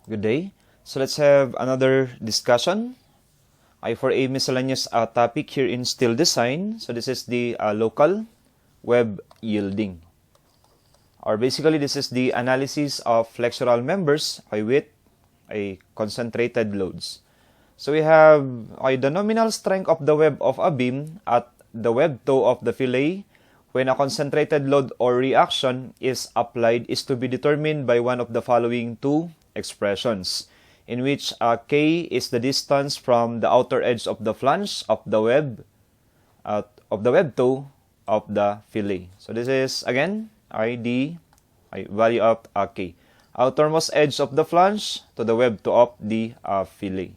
Good day. So let's have another discussion for a miscellaneous topic here in Still Design. So this is the local web yielding. Or basically this is the analysis of flexural members with a concentrated loads. So we have the nominal strength of the web of a beam at the web toe of the fillet when a concentrated load or reaction is applied is to be determined by one of the following two expressions, in which K is the distance from the outer edge of the flange of the web toe of the fillet. So this is again the value of K, outermost edge of the flange to the web toe of the fillet.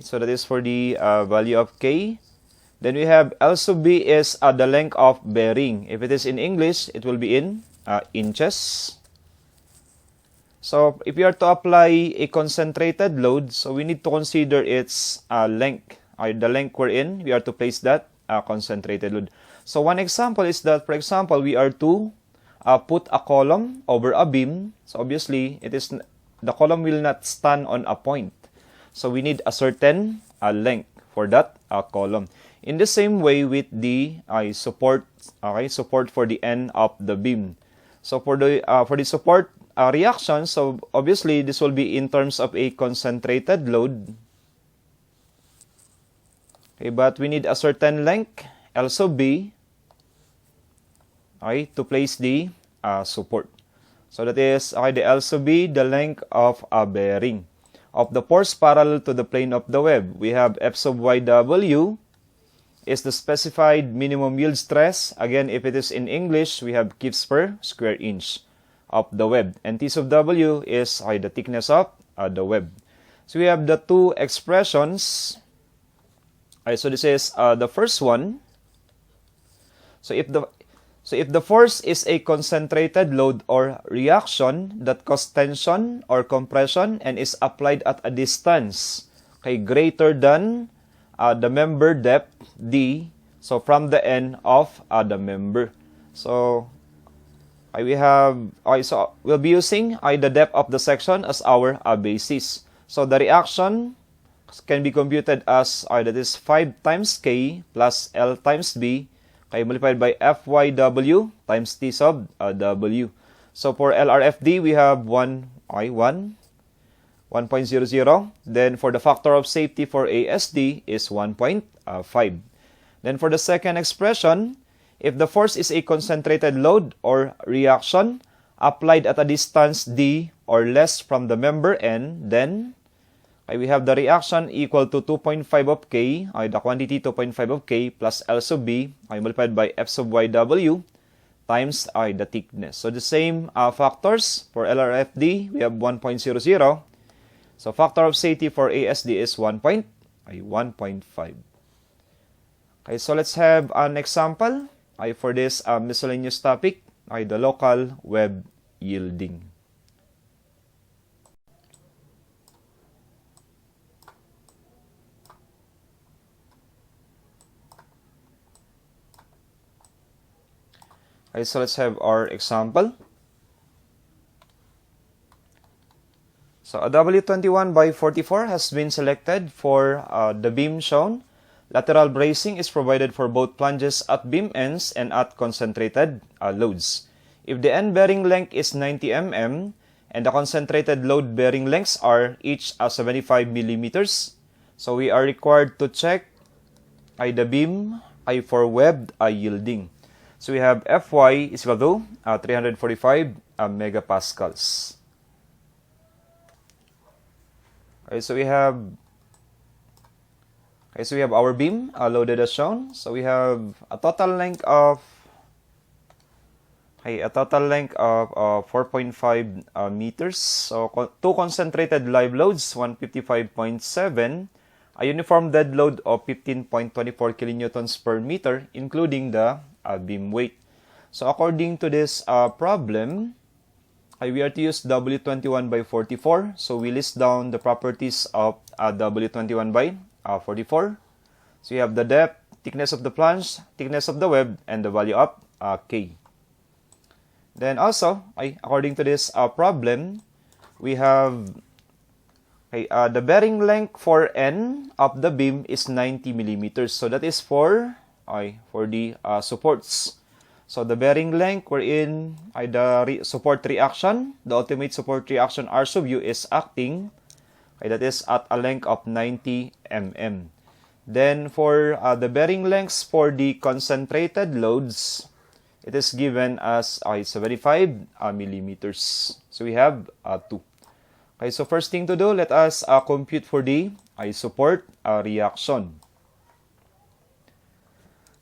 So that is for the value of K. Then we have L sub B is the length of bearing. If it is in English, it will be in inches. So if we are to apply a concentrated load, so we need to consider its length, the length wherein we are to place that concentrated load. So one example is that, for example, we are to put a column over a beam. So obviously, the column will not stand on a point. So we need a certain length for that column. In the same way with the support, support for the end of the beam. So for the support reaction, so obviously this will be in terms of a concentrated load. But we need a certain length, L sub B, to place the support. So that is the L sub B, the length of a bearing of the force parallel to the plane of the web. We have F sub YW is the specified minimum yield stress. Again, if it is in English, we have kips per square inch of the web. And T sub W is the thickness of the web. So we have the two expressions. So this is the first one. So if the force is a concentrated load or reaction that causes tension or compression and is applied at a distance greater than the member depth D, so from the end of the member. So we have so we'll be using the depth of the section as our basis. So the reaction can be computed as that is 5 times K plus L times B multiplied by FYW times T sub W. So for LRFD, we have 1.00. Then for the factor of safety for ASD is 1.5. Then for the second expression, if the force is a concentrated load or reaction applied at a distance D or less from the member N, then we have the reaction equal to 2.5 of K, the quantity 2.5 of K plus L sub B multiplied by F sub YW times the thickness. So the same factors for LRFD, we have 1.00. So factor of safety for ASD is 1.5. Okay, so let's have an example for this miscellaneous topic, the local web yielding. Okay, so let's have our example. So a W21 by 44 has been selected for the beam shown. Lateral bracing is provided for both plunges at beam ends and at concentrated loads. If the end bearing length is 90 mm and the concentrated load bearing lengths are each 75 millimeters, so we are required to check the beam for web yielding. So we have Fy is equal to 345 megapascals. So we have our beam loaded as shown. So we have a total length of 4.5 meters. So two concentrated live loads, 155.7, a uniform dead load of 15.24 kilonewtons per meter, including the beam weight. So according to this problem, we are to use W21 by 44. So we list down the properties of W21 by 44. So you have the depth, thickness of the flange, thickness of the web, and the value of K. Then also, according to this problem, we have the bearing length for N of the beam is 90 millimeters. So that is for the supports. So the bearing length wherein the support reaction, the ultimate support reaction R sub U is acting, that is at a length of 90 mm. Then for the bearing lengths for the concentrated loads, it is given as 75 millimeters. So we have 2. Okay, so first thing to do, let us compute for the support reaction.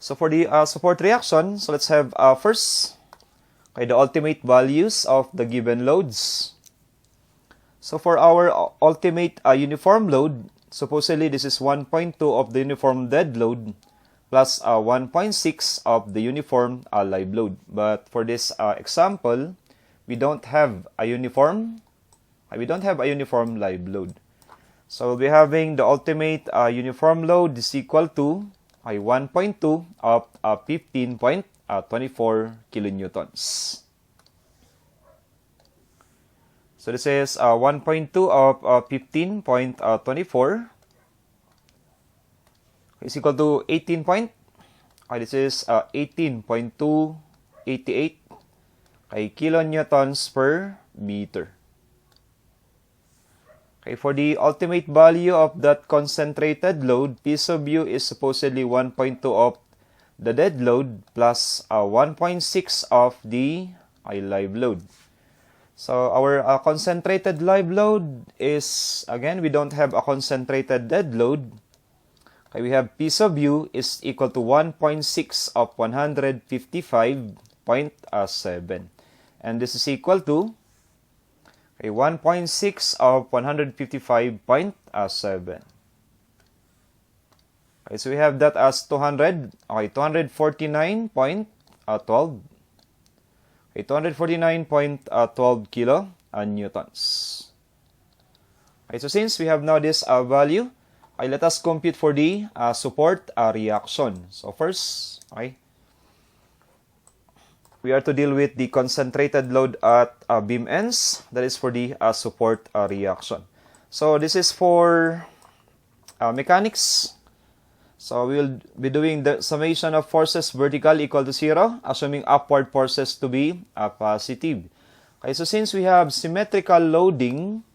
So for the support reaction, so let's have first the ultimate values of the given loads. So for our ultimate uniform load, supposedly this is 1.2 of the uniform dead load plus 1.6 of the uniform live load. But for this example, we don't have a uniform live load. So we'll be having the ultimate uniform load is equal to 1.2 of 15.24 kilonewtons. So this is 1.2 of 15.24 is equal to 18 point. This is 18.288 kilonewtons per meter. Okay, for the ultimate value of that concentrated load, P sub U is supposedly 1.2 of the dead load plus 1.6 of the live load. So our concentrated live load is, again, we don't have a concentrated dead load. Okay, we have P sub U is equal to 1.6 of 155.7. And this is equal to 1.6 of 155.7. Okay, so we have that as 249.12. 249.12 kilonewtons. Okay, so since we have now this value, let us compute for the support reaction. So first, we are to deal with the concentrated load at beam ends. That is for the support reaction. So this is for mechanics. So we will be doing the summation of forces vertical equal to 0, assuming upward forces to be positive. Okay, so since we have symmetrical loading,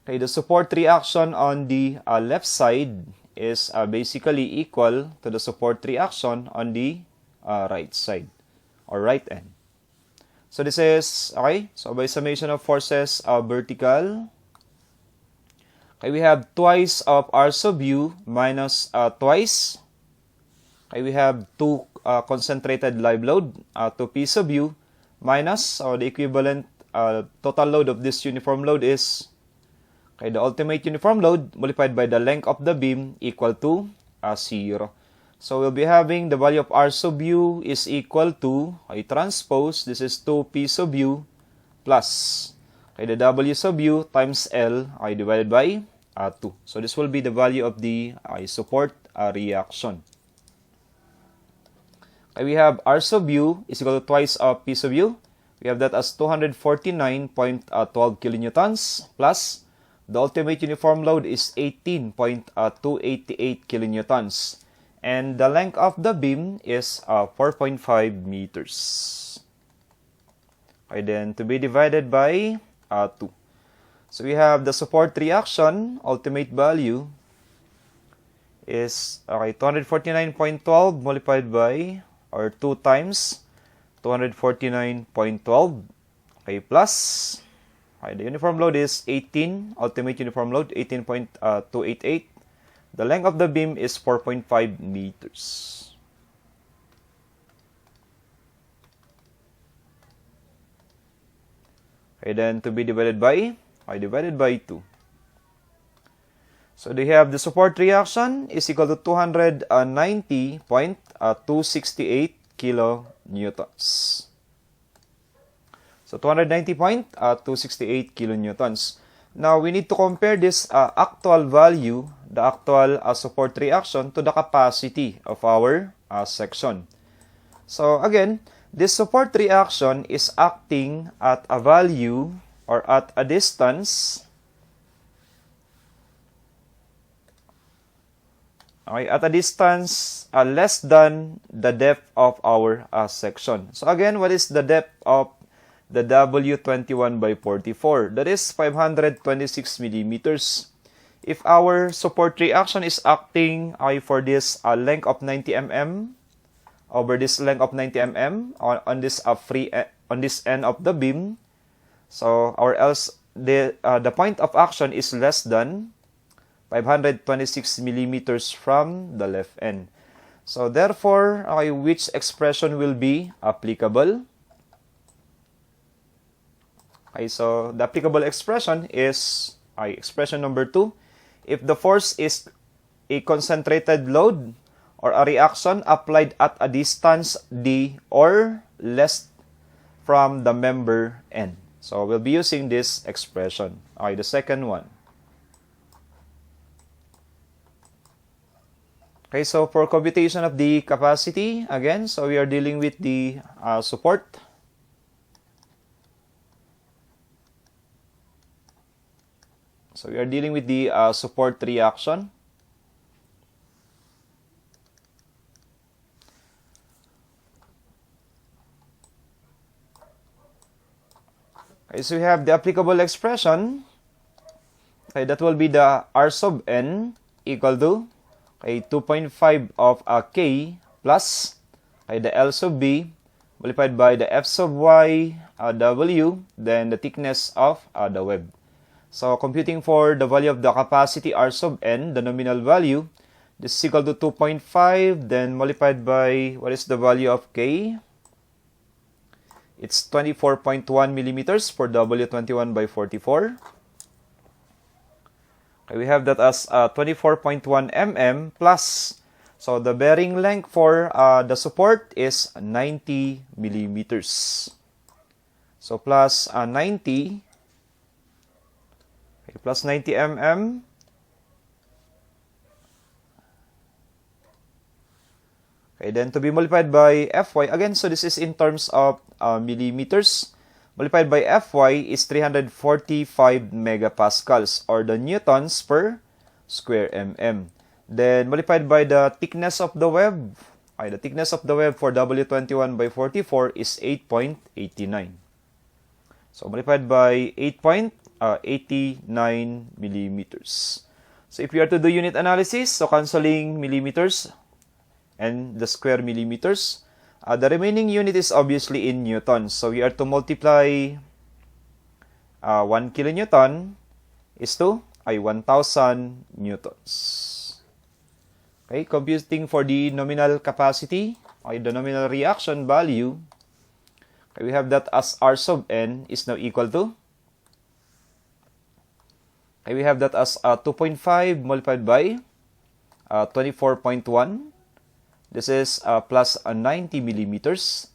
the support reaction on the left side is basically equal to the support reaction on the right side or right end. So this is, so by summation of forces vertical, we have twice of R sub U minus twice. We have 2 concentrated live load, 2 P sub U minus, the equivalent total load of this uniform load is the ultimate uniform load multiplied by the length of the beam equal to 0. So we'll be having the value of R sub U is equal to transpose, this is 2 P sub U plus the W sub U times L divided by 2. So this will be the value of the support reaction. We have R sub U is equal to twice of P sub U. We have that as 249.12 kilonewtons plus the ultimate uniform load is 18.288 kilonewtons. And the length of the beam is 4.5 meters. Then to be divided by 2. So we have the support reaction, ultimate value is 249.12 multiplied by, or 2 times 249.12, plus, the uniform load is 18, ultimate uniform load 18.288. The length of the beam is 4.5 meters. Then to be divided by 2. So they have the support reaction is equal to 290.268 kilonewtons. So 290.268 kilonewtons. Now we need to compare this actual value, the actual support reaction, to the capacity of our section. So again, This support reaction is acting at a value or at a distance, okay, at a distance less than the depth of our section. So again, what is the depth of the W21 by 44? That is 526 millimeters. If our support reaction is acting for this length of 90 mm over this length of 90 mm on this on this end of the beam, so or else the point of action is less than 526 millimeters from the left end. So therefore, which expression will be applicable? Okay, so the applicable expression is expression number 2. If the force is a concentrated load or a reaction applied at a distance d or less from the member n. So we'll be using this expression. Okay, the second one. Okay, so for computation of the capacity, again, so we are dealing with the support. So we are dealing with the support reaction. Okay, so we have the applicable expression. Okay, that will be the R sub n equal to 2.5 of k plus the L sub b multiplied by the F sub y w, then the thickness of the web. So computing for the value of the capacity R sub n, the nominal value, this is equal to 2.5, then multiplied by, what is the value of k? It's 24.1 millimeters for W21 by 44. Okay, we have that as 24.1 mm plus, so the bearing length for the support is 90 millimeters. So plus 90, okay, plus 90 mm. Okay, then to be multiplied by Fy, again, so this is in terms of millimeters. Multiplied by Fy is 345 megapascals or the newtons per square mm. Then multiplied by the thickness of the web. The thickness of the web for W21 by 44 is 8.89. So multiplied by 8.89 millimeters. So if we are to do unit analysis, so cancelling millimeters and the square millimeters, the remaining unit is obviously in newtons. So we are to multiply 1 kilonewton is to 1,000 newtons. Okay, computing for the nominal capacity, the nominal reaction value, okay, we have that as R sub n is now equal to, okay, we have that as 2.5 multiplied by 24.1. This is plus 90 millimeters.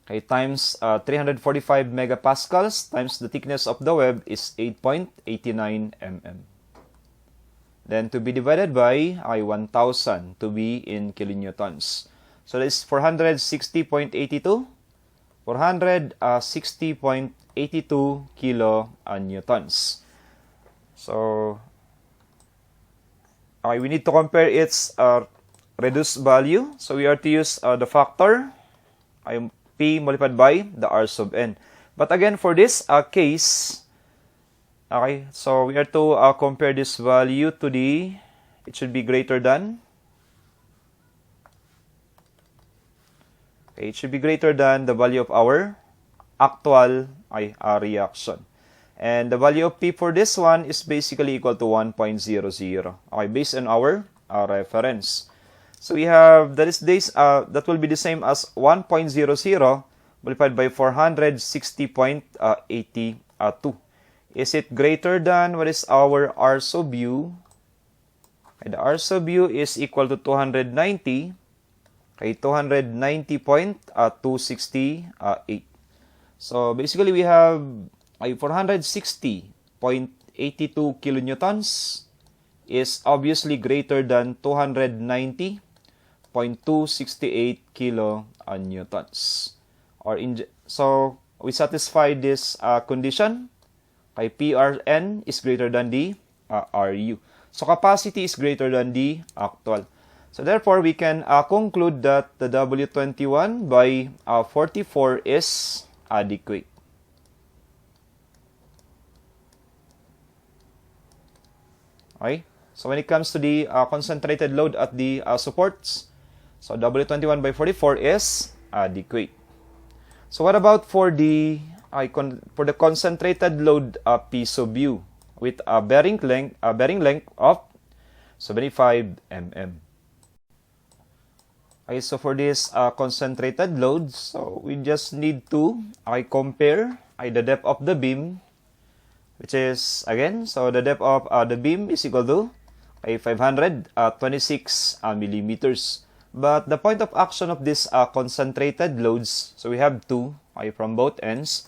Okay, times 345 megapascals times the thickness of the web is 8.89 mm. Then to be divided by 1,000 to be in kilonewtons. So that is 460.82. 460.82 kilonewtons. So we need to compare its reduced value. So we are to use the factor P multiplied by the R sub n. But again, for this case, okay, so we are to compare this value to the, it should be greater than, okay, it should be greater than the value of our actual reaction. And the value of P for this one is basically equal to 1.00. Okay, based on our reference. So we have, that is this, that will be the same as 1.00 multiplied by 460.82. Is it greater than what is our R sub u? Okay, the R sub u is equal to 290. Okay, 290.268. So basically we have 460.82 kilonewtons is obviously greater than 290.268. 0.268 kilonewtons. So we satisfy this condition. Kay PRN is greater than the RU. So capacity is greater than the actual. So therefore, we can conclude that the W21 by 44 is adequate. Okay? So when it comes to the concentrated load at the supports, so W21 by 44 is adequate. So what about for the concentrated load P sub U with a bearing length of 75 mm? Okay, so for this concentrated load, so we just need to compare the depth of the beam, which is, again, so the depth of the beam is equal to 526 millimeters. But the point of action of this concentrated loads, so we have two from both ends.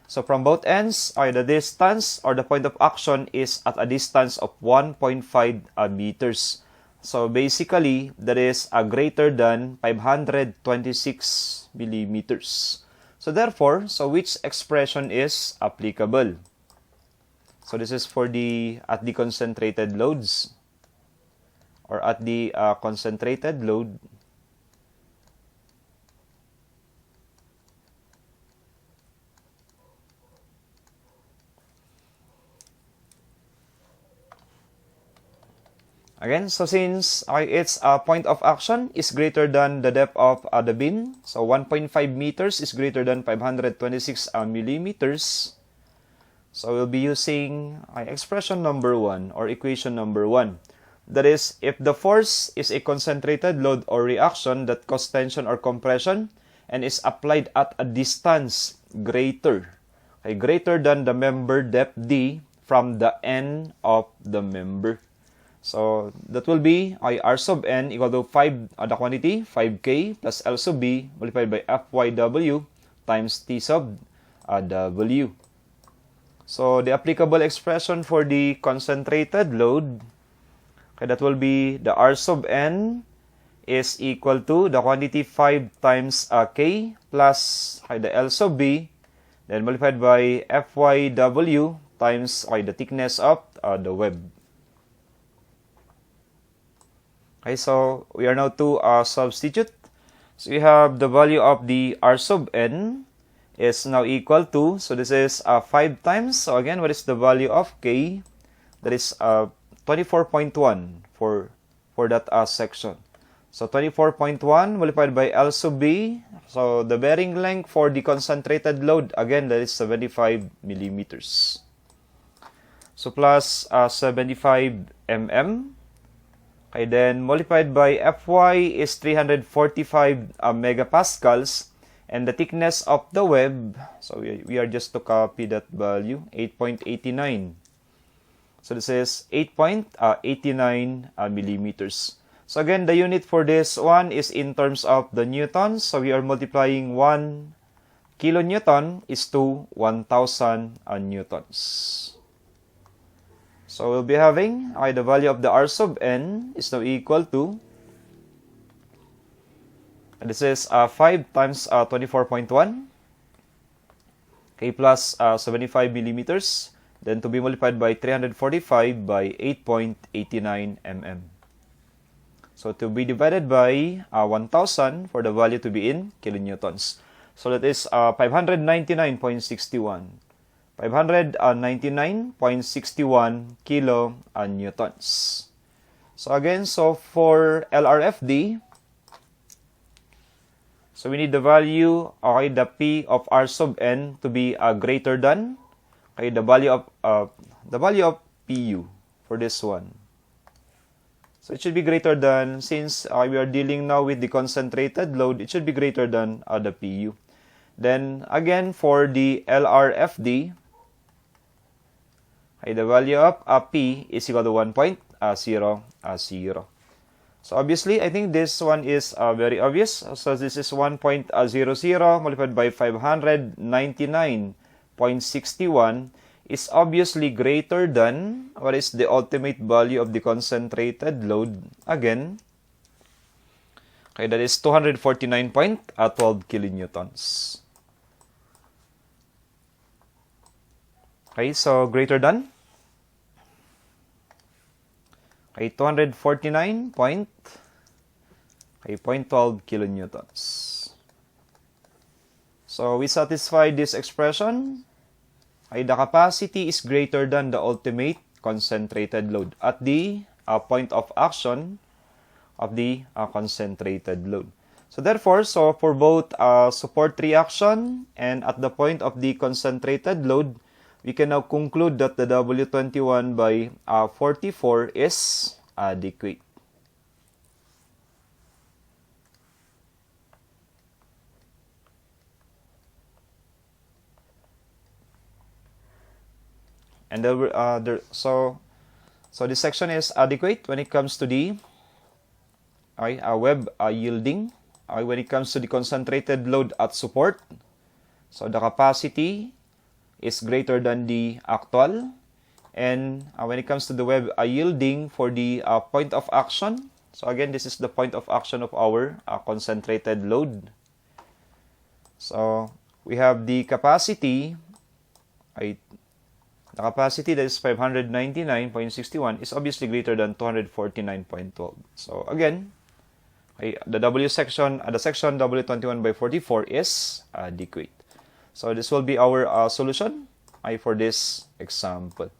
So from both ends, the distance or the point of action is at a distance of 1.5 meters. So basically, that is greater than 526 millimeters. So therefore, so which expression is applicable? So this is for at the concentrated loads, or at the concentrated load. Again, so since its point of action is greater than the depth of the beam, so 1.5 meters is greater than 526 millimeters, so we'll be using expression number 1 or equation number 1. That is, if the force is a concentrated load or reaction that causes tension or compression and is applied at a distance greater than the member depth D from the end of the member. So that will be R sub n equal to 5, the quantity, 5K plus L sub B multiplied by FYW times T sub W. So the applicable expression for the concentrated load, that will be the R sub n is equal to the quantity 5 times K plus the L sub B, then multiplied by FYW times the thickness of the web. Okay, so we are now to substitute. So we have the value of the R sub n is now equal to, so this is 5 times. So again, what is the value of K? That is 24.1 for that section. So 24.1 multiplied by L sub B. So the bearing length for the concentrated load, again, that is 75 millimeters. So plus 75 mm. Okay, then multiplied by Fy is 345 megapascals, and the thickness of the web, so we are just to copy that value, 8.89. So this is 8.89 millimeters. So again, the unit for this one is in terms of the newtons. So we are multiplying 1 kilonewton is to 1,000 newtons. So we'll be having the value of the R sub n is now equal to, this is 5 times 24.1, K plus 75 millimeters, then to be multiplied by 345 by 8.89 mm. So to be divided by 1,000 for the value to be in kilonewtons. So that is 599.61. 599.61 kilonewtons. So again, so for LRFD, so we need the value, the P of R sub n to be greater than the value of PU for this one. So it should be greater than, since we are dealing now with the concentrated load, it should be greater than the PU. Then again, for the LRFD, the value of P is equal to 1.00. So obviously, I think this one is very obvious. So this is 1.00 multiplied by 599.61 is obviously greater than, what is the ultimate value of the concentrated load? Again, Okay, that is 249.12 kilonewtons. Okay, so greater than? Okay, 249.12 kilonewtons. So we satisfy this expression. Okay, the capacity is greater than the ultimate concentrated load at the point of action of the concentrated load. So therefore, for both support reaction and at the point of the concentrated load, we can now conclude that the W21 by 44 is adequate. And so this section is adequate when it comes to the web yielding. When it comes to the concentrated load at support, so the capacity is greater than the actual. And when it comes to the web yielding for the point of action, so again, this is the point of action of our concentrated load. So we have the capacity, the capacity that is 599.61 is obviously greater than 249.12. So again, the section W21 by 44 is adequate. So this will be our solution for this example.